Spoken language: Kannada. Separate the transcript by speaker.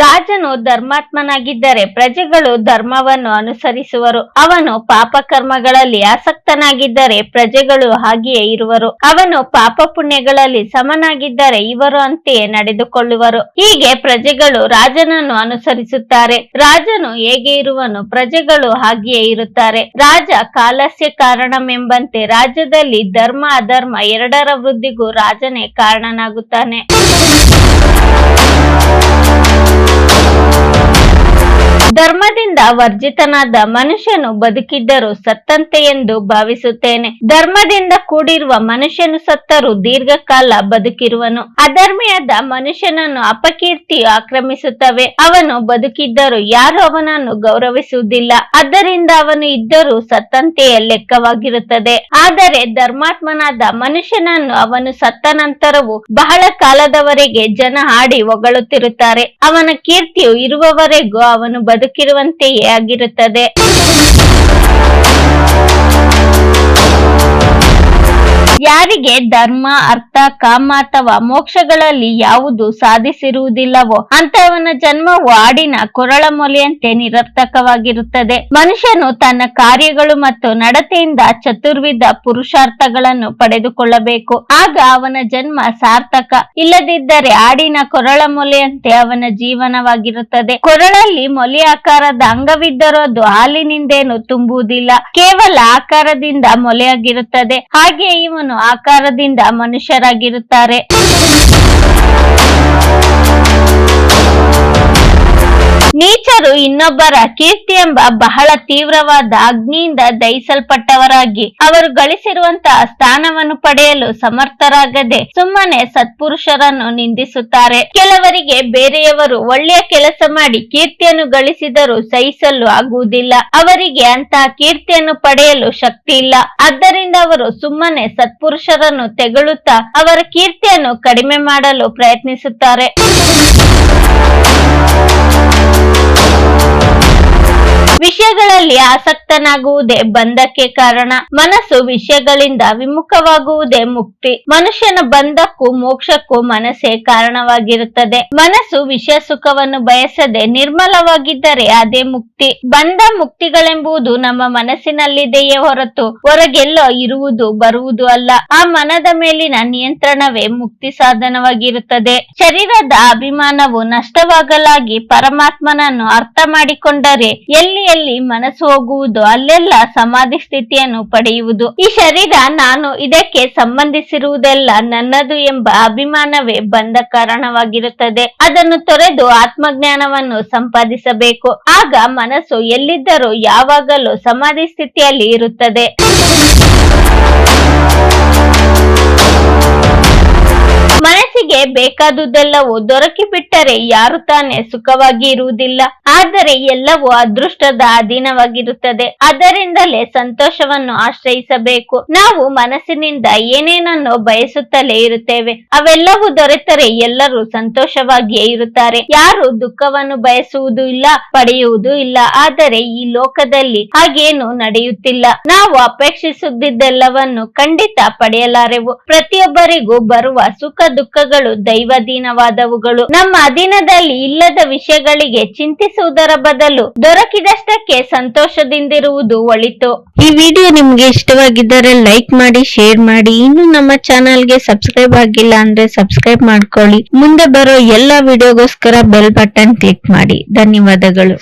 Speaker 1: ರಾಜನು ಧರ್ಮಾತ್ಮನಾಗಿದ್ದರೆ ಪ್ರಜೆಗಳು ಧರ್ಮವನ್ನು ಅನುಸರಿಸುವರು. ಅವನು ಪಾಪ ಕರ್ಮಗಳಲ್ಲಿ ಆಸಕ್ತನಾಗಿದ್ದರೆ ಪ್ರಜೆಗಳು ಹಾಗೆಯೇ ಇರುವರು. ಅವನು ಪಾಪ ಪುಣ್ಯಗಳಲ್ಲಿ ಸಮನಾಗಿದ್ದರೆ ಇವರು ಅಂತೆಯೇ ನಡೆದುಕೊಳ್ಳುವರು. ಹೀಗೆ ಪ್ರಜೆಗಳು ರಾಜನನ್ನು ಅನುಸರಿಸುತ್ತಾರೆ. ರಾಜನು ಹೇಗೆ ಇರುವನು, ಪ್ರಜೆಗಳು ಹಾಗೆಯೇ ಇರುತ್ತಾರೆ. ರಾಜ ಕಾಲಸ್ಯ ಕಾರಣವೆಂಬಂತೆ ರಾಜ್ಯದಲ್ಲಿ ಧರ್ಮ ಅಧರ್ಮ ಎರಡರ ವೃದ್ಧಿಗೂ ರಾಜನೇ ಕಾರಣನಾಗುತ್ತಾನೆ. ಧರ್ಮದಿಂದ ವರ್ಜಿತನಾದ ಮನುಷ್ಯನು ಬದುಕಿದ್ದರೂ ಸತ್ತಂತೆ ಎಂದು ಭಾವಿಸುತ್ತೇನೆ. ಧರ್ಮದಿಂದ ಕೂಡಿರುವ ಮನುಷ್ಯನು ಸತ್ತರೂ ದೀರ್ಘಕಾಲ ಬದುಕಿರುವನು. ಅಧರ್ಮಿಯಾದ ಮನುಷ್ಯನನ್ನು ಅಪಕೀರ್ತಿಯು ಆಕ್ರಮಿಸುತ್ತವೆ. ಅವನು ಬದುಕಿದ್ದರೂ ಯಾರು ಅವನನ್ನು ಗೌರವಿಸುವುದಿಲ್ಲ. ಆದ್ದರಿಂದ ಅವನು ಇದ್ದರೂ ಸತ್ತಂತೆಯೇ ಲೆಕ್ಕವಾಗಿರುತ್ತದೆ. ಆದರೆ ಧರ್ಮಾತ್ಮನಾದ ಮನುಷ್ಯನನ್ನು ಅವನು ಸತ್ತ ನಂತರವೂ ಬಹಳ ಕಾಲದವರೆಗೆ ಜನ ಹಾಡಿ ಹೊಗಳುತ್ತಿರುತ್ತಾರೆ. ಅವನ ಕೀರ್ತಿಯು ಇರುವವರೆಗೂ ಅವನು ಬದುಕಿರುವಂತೆಯೇ ಆಗಿರುತ್ತದೆ. ಯಾರಿಗೆ ಧರ್ಮ, ಅರ್ಥ, ಕಾಮ ಅಥವಾ ಮೋಕ್ಷಗಳಲ್ಲಿ ಯಾವುದು ಸಾಧಿಸಿರುವುದಿಲ್ಲವೋ ಅಂತವನ ಜನ್ಮವು ಆಡಿನ ಕೊರಳ ಮೊಲೆಯಂತೆ ನಿರರ್ಥಕವಾಗಿರುತ್ತದೆ. ಮನುಷ್ಯನು ತನ್ನ ಕಾರ್ಯಗಳು ಮತ್ತು ನಡತೆಯಿಂದ ಚತುರ್ವಿಧ ಪುರುಷಾರ್ಥಗಳನ್ನು ಪಡೆದುಕೊಳ್ಳಬೇಕು. ಆಗ ಅವನ ಜನ್ಮ ಸಾರ್ಥಕ. ಇಲ್ಲದಿದ್ದರೆ ಆಡಿನ ಕೊರಳ ಮೊಲೆಯಂತೆ ಅವನ ಜೀವನವಾಗಿರುತ್ತದೆ. ಕೊರಳಲ್ಲಿ ಮೊಲೆ ಆಕಾರದ ಅಂಗವಿದ್ದರೂ ಅದು ಹಾಲಿನಿಂದೇನು ತುಂಬುವುದಿಲ್ಲ, ಕೇವಲ ಆಕಾರದಿಂದ ಮೊಲೆಯಾಗಿರುತ್ತದೆ. ಹಾಗೆ ಇವನು ಆಕಾರದಿಂದ ಮನುಷ್ಯರಾಗಿರುತ್ತಾರೆ. ನೀಚರು ಇನ್ನೊಬ್ಬರ ಕೀರ್ತಿ ಎಂಬ ಬಹಳ ತೀವ್ರವಾದ ಅಗ್ನಿಯಿಂದ ದಹಿಸಲ್ಪಟ್ಟವರಾಗಿ ಅವರು ಗಳಿಸಿರುವಂತಹ ಸ್ಥಾನವನ್ನು ಪಡೆಯಲು ಸಮರ್ಥರಾಗದೆ ಸುಮ್ಮನೆ ಸತ್ಪುರುಷರನ್ನು ನಿಂದಿಸುತ್ತಾರೆ. ಕೆಲವರಿಗೆ ಬೇರೆಯವರು ಒಳ್ಳೆಯ ಕೆಲಸ ಮಾಡಿ ಕೀರ್ತಿಯನ್ನು ಗಳಿಸಿದರೂ ಸಹಿಸಲು ಆಗುವುದಿಲ್ಲ. ಅವರಿಗೆ ಅಂತಹ ಕೀರ್ತಿಯನ್ನು ಪಡೆಯಲು ಶಕ್ತಿ ಇಲ್ಲ. ಆದ್ದರಿಂದ ಅವರು ಸುಮ್ಮನೆ ಸತ್ಪುರುಷರನ್ನು ತೆಗಳುತ್ತಾ ಅವರ ಕೀರ್ತಿಯನ್ನು ಕಡಿಮೆ ಮಾಡಲು ಪ್ರಯತ್ನಿಸುತ್ತಾರೆ. ವಿಷಯಗಳಲ್ಲಿ ಆಸಕ್ತನಾಗುವುದೇ ಬಂಧಕ್ಕೆ ಕಾರಣ. ಮನಸ್ಸು ವಿಷಯಗಳಿಂದ ವಿಮುಖವಾಗುವುದೇ ಮುಕ್ತಿ. ಮನುಷ್ಯನ ಬಂಧಕ್ಕೂ ಮೋಕ್ಷಕ್ಕೂ ಮನಸ್ಸೇ ಕಾರಣವಾಗಿರುತ್ತದೆ. ಮನಸ್ಸು ವಿಷಯ ಸುಖವನ್ನು ಬಯಸದೆ ನಿರ್ಮಲವಾಗಿದ್ದರೆ ಅದೇ ಮುಕ್ತಿ. ಬಂಧ ಮುಕ್ತಿಗಳೆಂಬುದು ನಮ್ಮ ಮನಸ್ಸಿನಲ್ಲಿದೆಯೇ ಹೊರತು ಹೊರಗೆಲ್ಲೋ ಇರುವುದು ಬರುವುದು ಅಲ್ಲ. ಆ ಮನದ ಮೇಲಿನ ನಿಯಂತ್ರಣವೇ ಮುಕ್ತಿ ಸಾಧನವಾಗಿರುತ್ತದೆ. ಶರೀರದ ಅಭಿಮಾನವು ನಷ್ಟವಾಗಲಾಗಿ ಪರಮಾತ್ಮನನ್ನು ಅರ್ಥ ಮಾಡಿಕೊಂಡರೆ ಎಲ್ಲಿ ಮನಸ್ಸು ಹೋಗುವುದು ಅಲ್ಲೆಲ್ಲ ಸಮಾಧಿ ಸ್ಥಿತಿಯನ್ನು ಪಡೆಯುವುದು. ಈ ಶರೀರ ನಾನು, ಇದಕ್ಕೆ ಸಂಬಂಧಿಸಿರುವುದೆಲ್ಲ ನನ್ನದು ಎಂಬ ಅಭಿಮಾನವೇ ಬಂಧ ಕಾರಣವಾಗಿರುತ್ತದೆ. ಅದನ್ನು ತೊರೆದು ಆತ್ಮಜ್ಞಾನವನ್ನು ಸಂಪಾದಿಸಬೇಕು. ಆಗ ಮನಸ್ಸು ಎಲ್ಲಿದ್ದರೂ ಯಾವಾಗಲೂ ಸಮಾಧಿ ಸ್ಥಿತಿಯಲ್ಲಿ ಇರುತ್ತದೆ. ಮನಸ್ಸಿಗೆ ಬೇಕಾದುದೆಲ್ಲವೂ ದೊರಕಿ ಬಿಟ್ಟರೆ ಯಾರು ತಾನೇ ಸುಖವಾಗಿ ಇರುವುದಿಲ್ಲ. ಆದರೆ ಎಲ್ಲವೂ ಅದೃಷ್ಟದ ಅಧೀನವಾಗಿರುತ್ತದೆ. ಅದರಿಂದಲೇ ಸಂತೋಷವನ್ನು ಆಶ್ರಯಿಸಬೇಕು. ನಾವು ಮನಸ್ಸಿನಿಂದ ಏನೇನನ್ನು ಬಯಸುತ್ತಲೇ ಇರುತ್ತೇವೆ. ಅವೆಲ್ಲವೂ ದೊರೆತರೆ ಎಲ್ಲರೂ ಸಂತೋಷವಾಗಿಯೇ ಇರುತ್ತಾರೆ. ಯಾರು ದುಃಖವನ್ನು ಬಯಸುವುದೂ ಇಲ್ಲ, ಪಡೆಯುವುದೂ ಇಲ್ಲ. ಆದರೆ ಈ ಲೋಕದಲ್ಲಿ ಹಾಗೇನು ನಡೆಯುತ್ತಿಲ್ಲ. ನಾವು ಅಪೇಕ್ಷಿಸುತ್ತಿದ್ದೆಲ್ಲವನ್ನು ಖಂಡಿತ ಪಡೆಯಲಾರೆವು. ಪ್ರತಿಯೊಬ್ಬರಿಗೂ ಬರುವ ಸುಖ ದುಃಖಗಳು ದೈವಾಧೀನವಾದವುಗಳು. ನಮ್ಮ ಅಧೀನದಲ್ಲಿ ಇಲ್ಲದ ವಿಷಯಗಳಿಗೆ ಚಿಂತಿಸುವುದರ ಬದಲು ದೊರಕಿದಷ್ಟಕ್ಕೆ ಸಂತೋಷದಿಂದಿರುವುದು ಒಳಿತು. ಈ ವಿಡಿಯೋ ನಿಮ್ಗೆ ಇಷ್ಟವಾಗಿದ್ದರೆ ಲೈಕ್ ಮಾಡಿ, ಶೇರ್ ಮಾಡಿ. ಇನ್ನು ನಮ್ಮ ಚಾನೆಲ್ಗೆ ಸಬ್ಸ್ಕ್ರೈಬ್ ಆಗಿಲ್ಲ ಅಂದ್ರೆ ಸಬ್ಸ್ಕ್ರೈಬ್ ಮಾಡ್ಕೊಳ್ಳಿ. ಮುಂದೆ ಬರೋ ಎಲ್ಲ ವಿಡಿಯೋಗೋಸ್ಕರ ಬೆಲ್ ಬಟನ್ ಕ್ಲಿಕ್ ಮಾಡಿ. ಧನ್ಯವಾದಗಳು.